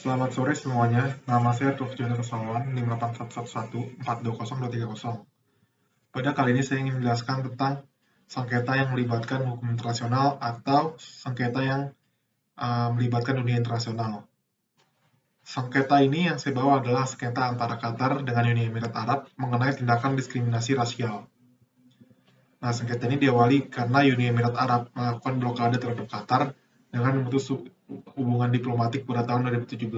Selamat sore semuanya, nama saya Tuf Jono Kesawan, 58111420230. Pada kali ini saya ingin menjelaskan tentang sengketa yang melibatkan hukum internasional atau sengketa yang melibatkan dunia internasional. Sengketa ini yang saya bawa adalah sengketa antara Qatar dengan Uni Emirat Arab mengenai tindakan diskriminasi rasial. Nah, sengketa ini diawali karena Uni Emirat Arab melakukan blokade terhadap Qatar dengan memutus hubungan diplomatik pada tahun 2017.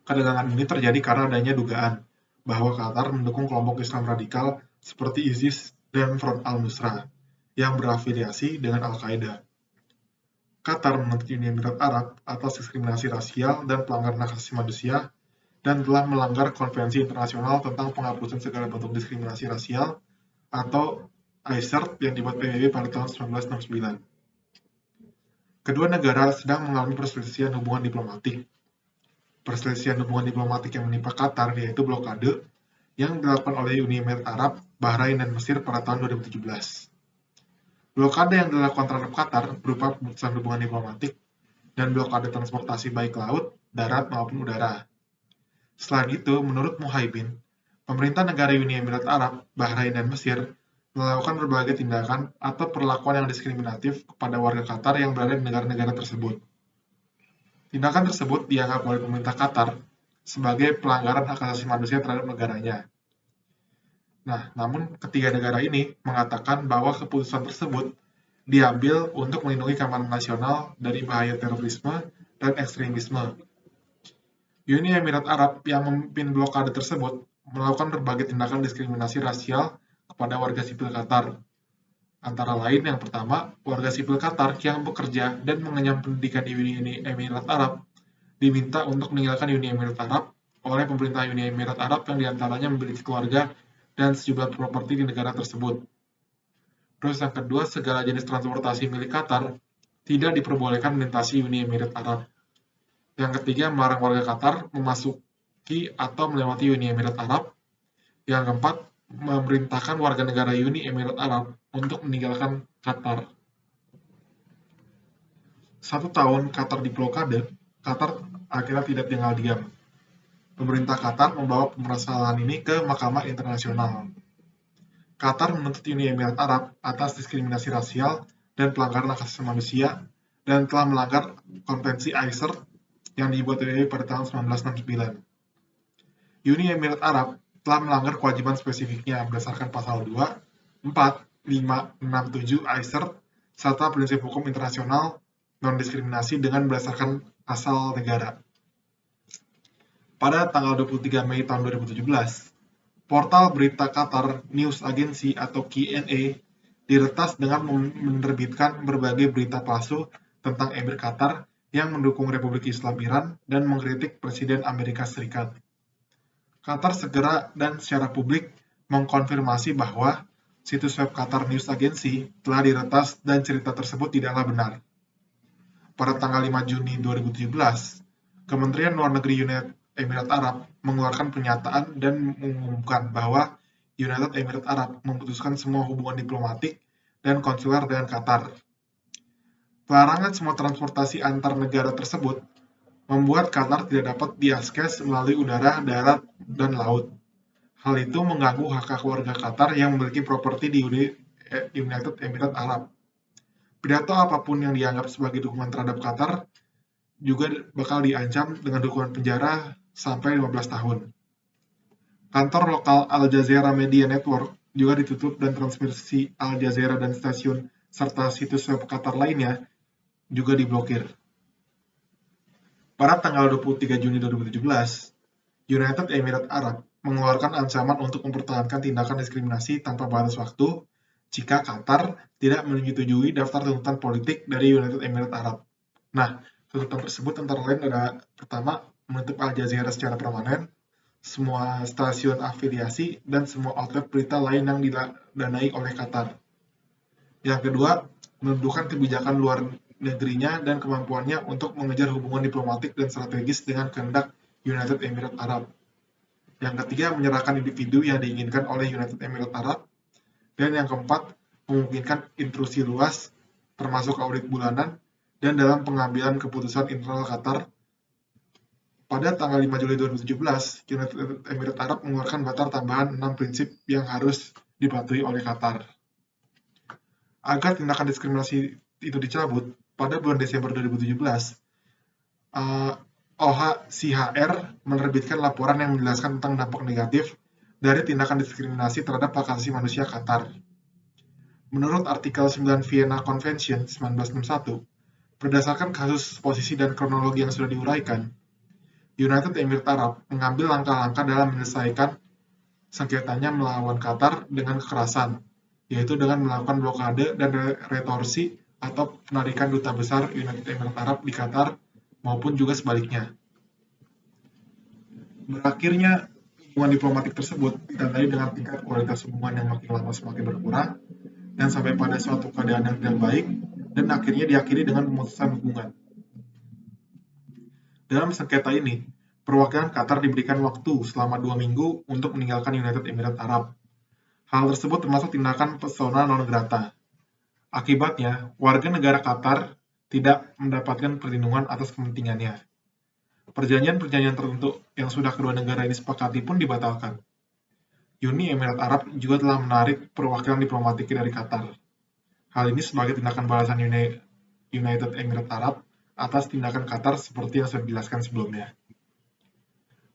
Ketegangan ini terjadi karena adanya dugaan bahwa Qatar mendukung kelompok Islam radikal seperti ISIS dan Front al-Nusra yang berafiliasi dengan Al-Qaeda. Qatar menuntut Uni Emirat Arab atas diskriminasi rasial dan pelanggaran hak asasi manusia dan telah melanggar Konvensi Internasional tentang Penghapusan Segala Bentuk Diskriminasi Rasial atau ICERT yang dibuat PBB pada tahun 1969. Kedua negara sedang mengalami perselisihan hubungan diplomatik. Perselisihan hubungan diplomatik yang menimpa Qatar yaitu blokade yang dilakukan oleh Uni Emirat Arab, Bahrain, dan Mesir pada tahun 2017. Blokade yang dilakukan terhadap Qatar berupa pemutusan hubungan diplomatik dan blokade transportasi baik laut, darat, maupun udara. Selain itu, menurut Muhaimin, pemerintah negara Uni Emirat Arab, Bahrain, dan Mesir melakukan berbagai tindakan atau perlakuan yang diskriminatif kepada warga Qatar yang berada di negara-negara tersebut. Tindakan tersebut dianggap oleh pemerintah Qatar sebagai pelanggaran hak asasi manusia terhadap negaranya. Nah, namun ketiga negara ini mengatakan bahwa keputusan tersebut diambil untuk melindungi keamanan nasional dari bahaya terorisme dan ekstremisme. Uni Emirat Arab yang memimpin blokade tersebut melakukan berbagai tindakan diskriminasi rasial kepada warga sipil Qatar. Antara lain yang pertama, warga sipil Qatar yang bekerja dan mengenyam pendidikan di Uni Emirat Arab diminta untuk meninggalkan Uni Emirat Arab oleh pemerintah Uni Emirat Arab yang diantaranya memiliki keluarga dan sejumlah properti di negara tersebut. Terus yang kedua, segala jenis transportasi milik Qatar tidak diperbolehkan melintasi Uni Emirat Arab. Yang ketiga, melarang warga Qatar memasuki atau melewati Uni Emirat Arab. Yang keempat, memerintahkan warga negara Uni Emirat Arab untuk meninggalkan Qatar. 1 tahun Qatar diblokade, Qatar akhirnya tidak tinggal diam. Pemerintah Qatar membawa permasalahan ini ke Mahkamah Internasional. Qatar menuntut Uni Emirat Arab atas diskriminasi rasial dan pelanggaran hak asasi manusia dan telah melanggar Konvensi ICERT yang dibuat PBB pada tahun 1969. Uni Emirat Arab telah melanggar kewajiban spesifiknya berdasarkan pasal 2, 4, 5, 6, 7 ICERT serta prinsip hukum internasional non-diskriminasi dengan berdasarkan asal negara. Pada tanggal 23 Mei tahun 2017, portal berita Qatar News Agency atau QNA diretas dengan menerbitkan berbagai berita palsu tentang Emir Qatar yang mendukung Republik Islam Iran dan mengkritik Presiden Amerika Serikat. Qatar segera dan secara publik mengkonfirmasi bahwa situs web Qatar News Agency telah diretas dan cerita tersebut tidaklah benar. Pada tanggal 5 Juni 2017, Kementerian Luar Negeri United Emirat Arab mengeluarkan pernyataan dan mengumumkan bahwa United Emirat Arab memutuskan semua hubungan diplomatik dan konsuler dengan Qatar. Pelarangan semua transportasi antar negara tersebut membuat Qatar tidak dapat diakses melalui udara, darat, dan laut. Hal itu mengganggu hak-hak warga Qatar yang memiliki properti di United Emirat Arab. Pidato apapun yang dianggap sebagai dukungan terhadap Qatar juga bakal diancam dengan hukuman penjara sampai 15 tahun. Kantor lokal Al Jazeera Media Network juga ditutup dan transmisi Al Jazeera dan stasiun serta situs web Qatar lainnya juga diblokir. Pada tanggal 23 Juni 2017, United Emirat Arab mengeluarkan ancaman untuk mempertahankan tindakan diskriminasi tanpa batas waktu jika Qatar tidak menyetujui daftar tuntutan politik dari United Emirat Arab. Nah, tuntutan tersebut antara lain ada pertama, menutup Al Jazeera secara permanen, semua stasiun afiliasi, dan semua outlet berita lain yang didanai oleh Qatar. Yang kedua, menundukkan kebijakan luar negerinya dan kemampuannya untuk mengejar hubungan diplomatik dan strategis dengan kehendak United Emirat Arab. Yang ketiga, menyerahkan individu yang diinginkan oleh United Emirat Arab. Dan yang keempat, memungkinkan intrusi luas, termasuk audit bulanan, dan dalam pengambilan keputusan internal Qatar Pada tanggal 5 Juli 2017, United Emirat Arab mengeluarkan daftar tambahan 6 prinsip yang harus dipatuhi oleh Qatar. Agar tindakan diskriminasi itu dicabut, pada bulan Desember 2017, OHCHR menerbitkan laporan yang menjelaskan tentang dampak negatif dari tindakan diskriminasi terhadap hak asasi manusia Qatar. Menurut artikel 9 Vienna Convention 1961, berdasarkan kasus, posisi, dan kronologi yang sudah diuraikan, United Emirat Arab mengambil langkah-langkah dalam menyelesaikan sengketanya melawan Qatar dengan kekerasan, yaitu dengan melakukan blokade dan retorsi atau penarikan duta besar United Emirat Arab di Qatar maupun juga sebaliknya. Berakhirnya hubungan diplomatik tersebut ditandai dengan tingkat kualitas hubungan yang makin lama semakin berkurang dan sampai pada suatu keadaan yang tidak baik dan akhirnya diakhiri dengan pemutusan hubungan. Dalam sengketa ini, perwakilan Qatar diberikan waktu selama 2 minggu untuk meninggalkan United Emirat Arab. Hal tersebut termasuk tindakan persona non grata. Akibatnya, warga negara Qatar tidak mendapatkan perlindungan atas kepentingannya. Perjanjian-perjanjian tertentu yang sudah kedua negara ini sepakati pun dibatalkan. Uni Emirat Arab juga telah menarik perwakilan diplomatik dari Qatar. Hal ini sebagai tindakan balasan United Emirat Arab atas tindakan Qatar seperti yang sudah dijelaskan sebelumnya.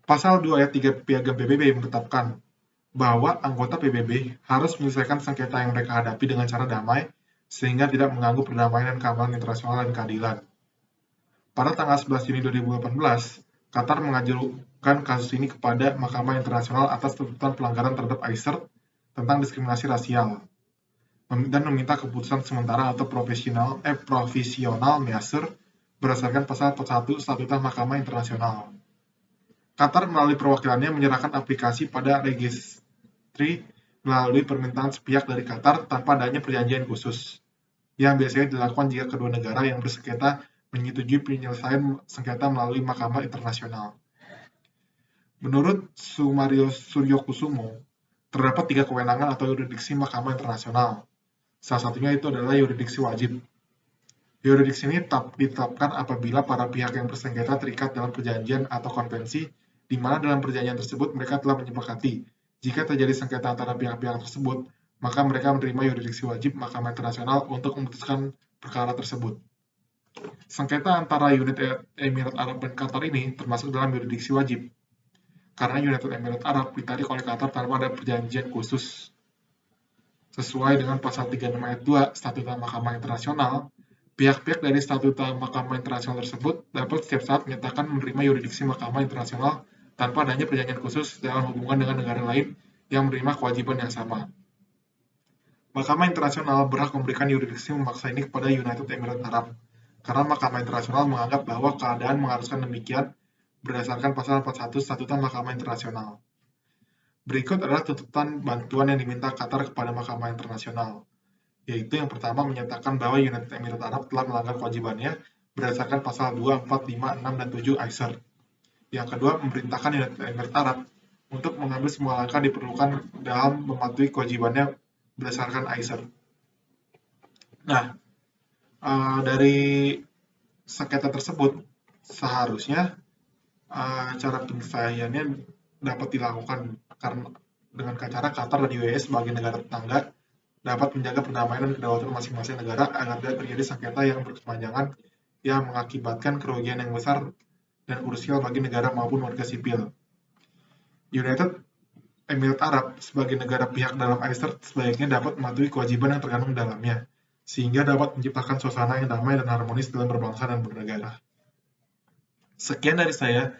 Pasal 2 ayat 3 Piagam PBB menetapkan bahwa anggota PBB harus menyelesaikan sengketa yang mereka hadapi dengan cara damai sehingga tidak mengganggu perdamaian dan keamanan internasional dan keadilan. Pada tanggal 11 Juni 2018, Qatar mengajukan kasus ini kepada Mahkamah Internasional atas tuntutan pelanggaran terhadap ICER tentang diskriminasi rasial dan meminta keputusan sementara atau provisional measure berdasarkan pasal 41 Statuta Mahkamah Internasional. Qatar melalui perwakilannya menyerahkan aplikasi pada registri melalui permintaan sepihak dari Qatar tanpa adanya perjanjian khusus, yang biasanya dilakukan jika kedua negara yang bersengketa menyetujui penyelesaian sengketa melalui Mahkamah Internasional. Menurut Sumario Suryokusumo, terdapat 3 kewenangan atau yurisdiksi Mahkamah Internasional. Salah satunya itu adalah yurisdiksi wajib. Yurisdiksi ini ditetapkan apabila para pihak yang bersengketa terikat dalam perjanjian atau konvensi, di mana dalam perjanjian tersebut mereka telah menyepakati jika terjadi sengketa antara pihak-pihak tersebut, maka mereka menerima yurisdiksi wajib Mahkamah Internasional untuk memutuskan perkara tersebut. Sengketa antara United Emirat Arab dan Qatar ini termasuk dalam yurisdiksi wajib, karena United Emirat Arab ditarik oleh Qatar tanpa ada perjanjian khusus. Sesuai dengan pasal 36 ayat 2 Statuta Mahkamah Internasional, pihak-pihak dari Statuta Mahkamah Internasional tersebut dapat setiap saat menyatakan menerima yurisdiksi Mahkamah Internasional tanpa adanya perjanjian khusus dalam hubungan dengan negara lain yang menerima kewajiban yang sama. Mahkamah Internasional berhak memberikan yurisdiksi memaksa ini kepada United Emirat Arab, karena Mahkamah Internasional menganggap bahwa keadaan mengharuskan demikian berdasarkan pasal 41 Statuta Mahkamah Internasional. Berikut adalah tuntutan bantuan yang diminta Qatar kepada Mahkamah Internasional, yaitu yang pertama menyatakan bahwa United Emirat Arab telah melanggar kewajibannya berdasarkan pasal 2, 4, 5, 6, dan 7 ICER. Yang kedua, memerintahkan United Emirat Arab untuk mengambil semua langkah diperlukan dalam mematuhi kewajibannya berdasarkan ICER. Nah, dari sengketa tersebut, seharusnya cara penyelesaiannya dapat dilakukan karena dengan cara Qatar dan UAE sebagai negara tetangga dapat menjaga perdamaian dan kedaulatan masing-masing negara agar tidak terjadi sengketa yang berkepanjangan yang mengakibatkan kerugian yang besar dan krusial bagi negara maupun warga sipil. United Emirat Arab sebagai negara pihak dalam ICER sebaiknya dapat mematuhi kewajiban yang terkandung dalamnya, sehingga dapat menciptakan suasana yang damai dan harmonis dalam berbangsa dan bernegara. Sekian dari saya.